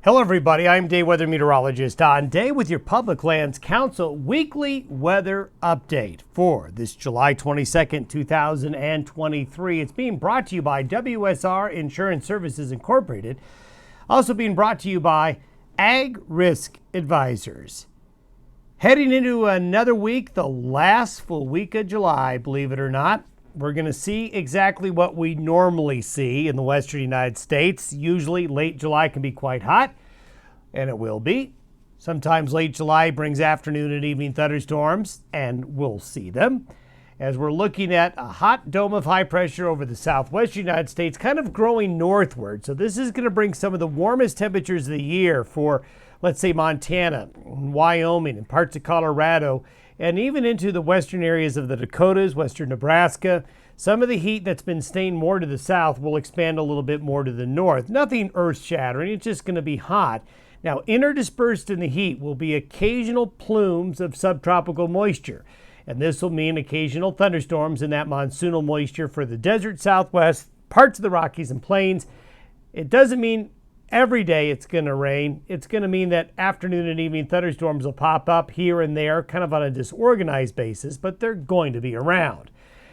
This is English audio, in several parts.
Hello everybody, I'm day weather meteorologist Don Day with your Public Lands Council weekly weather update for this July 22nd, 2023. It's being brought to you by WSR Insurance Services Incorporated, also being brought to you by Ag Risk Advisors. Heading into another week, the last full week of July, believe it or not. We're going to see exactly what we normally see in the western United States. Usually late July can be quite hot, and it will be. Sometimes late July brings afternoon and evening thunderstorms, and we'll see them. As we're looking at a hot dome of high pressure over the southwestern United States, kind of growing northward. So this is going to bring some of the warmest temperatures of the year for, let's say, Montana, Wyoming, and parts of Colorado, and even into the western areas of the Dakotas, western Nebraska. Some of the heat that's been staying more to the south will expand a little bit more to the north. Nothing earth-shattering, it's just going to be hot. Now, interdispersed in the heat will be occasional plumes of subtropical moisture, and this will mean occasional thunderstorms in that monsoonal moisture for the desert southwest, parts of the Rockies and plains. It doesn't mean every day it's going to rain. It's going to mean that afternoon and evening thunderstorms will pop up here and there, kind of on a disorganized basis, but they're going to be around.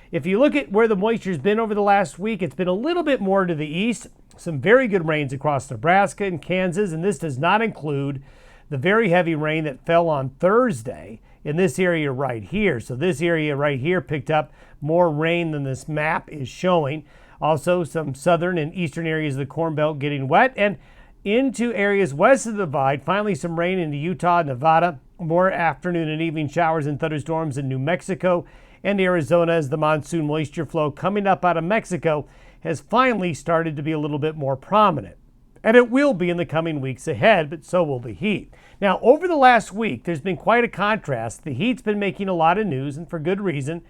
If you look at where the moisture's been over the last week, it's been a little bit more to the east. Some very good rains across Nebraska and Kansas, and this does not include the very heavy rain that fell on Thursday in this area right here. So this area right here picked up more rain than this map is showing. Also, some southern and eastern areas of the Corn Belt getting wet, and into areas west of the divide, finally some rain into Utah, Nevada, more afternoon and evening showers and thunderstorms in New Mexico and Arizona as the monsoon moisture flow coming up out of Mexico has finally started to be a little bit more prominent. And it will be in the coming weeks ahead, but so will the heat. Now, over the last week, there's been quite a contrast. The heat's been making a lot of news, and for good reason.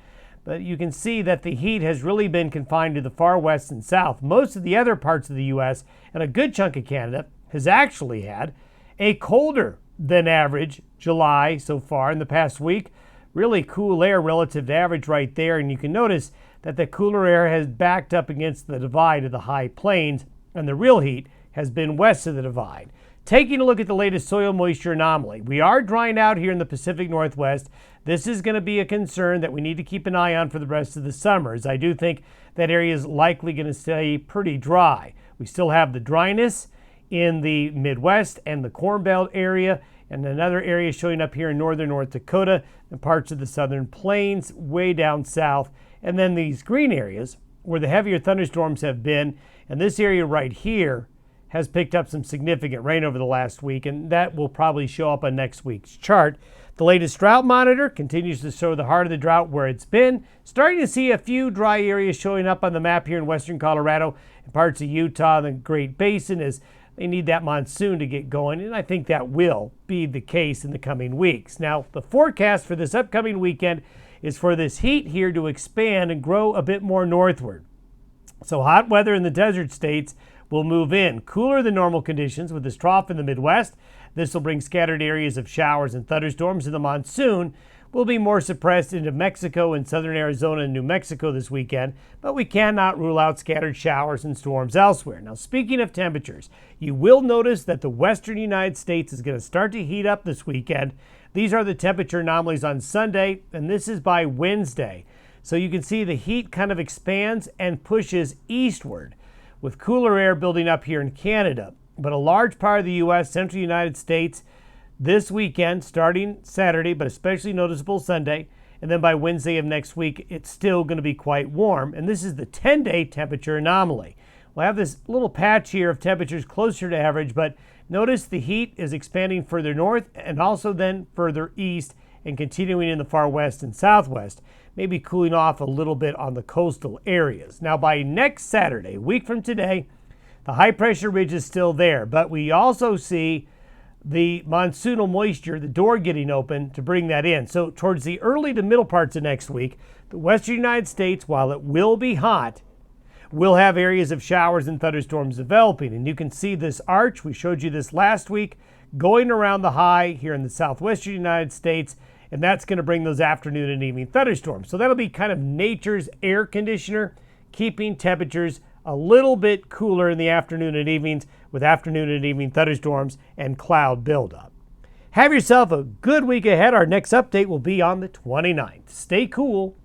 But you can see that the heat has really been confined to the far west and south. Most of the other parts of the U.S. and a good chunk of Canada has actually had a colder than average July so far in the past week. Really cool air relative to average right there. And you can notice that the cooler air has backed up against the divide of the high plains, and the real heat has been west of the divide. Taking a look at the latest soil moisture anomaly, we are drying out here in the Pacific Northwest. This is going to be a concern that we need to keep an eye on for the rest of the summer, as I do think that area is likely going to stay pretty dry. We still have the dryness in the Midwest and the Corn Belt area, and another area showing up here in northern North Dakota and parts of the southern plains way down south, and then these green areas where the heavier thunderstorms have been, and this area right here has picked up some significant rain over the last week, and that will probably show up on next week's chart. The latest drought monitor continues to show the heart of the drought where it's been. Starting to see a few dry areas showing up on the map here in western Colorado and parts of Utah and the Great Basin as they need that monsoon to get going, and I think that will be the case in the coming weeks. Now, the forecast for this upcoming weekend is for this heat here to expand and grow a bit more northward. So hot weather in the desert states will move in. Cooler than normal conditions with this trough in the Midwest. This will bring scattered areas of showers and thunderstorms, and the monsoon will be more suppressed into Mexico and southern Arizona and New Mexico this weekend, but we cannot rule out scattered showers and storms elsewhere. Now, speaking of temperatures, you will notice that the western United States is going to start to heat up this weekend. These are the temperature anomalies on Sunday, and this is by Wednesday. So you can see the heat kind of expands and pushes eastward, with cooler air building up here in Canada. But a large part of the U.S., central United States, this weekend, starting Saturday, but especially noticeable Sunday, and then by Wednesday of next week, it's still going to be quite warm. And this is the 10-day temperature anomaly. We'll have this little patch here of temperatures closer to average, but notice the heat is expanding further north and also then further east and continuing in the far west and southwest, maybe cooling off a little bit on the coastal areas. Now, by next Saturday, a week from today, the high pressure ridge is still there, but we also see the monsoonal moisture, the door getting open to bring that in. So towards the early to middle parts of next week, the western United States, while it will be hot, will have areas of showers and thunderstorms developing. And you can see this arch, we showed you this last week, going around the high here in the southwestern United States, and that's going to bring those afternoon and evening thunderstorms. So that'll be kind of nature's air conditioner, keeping temperatures a little bit cooler in the afternoon and evenings with afternoon and evening thunderstorms and cloud buildup. Have yourself a good week ahead. Our next update will be on the 29th. Stay cool.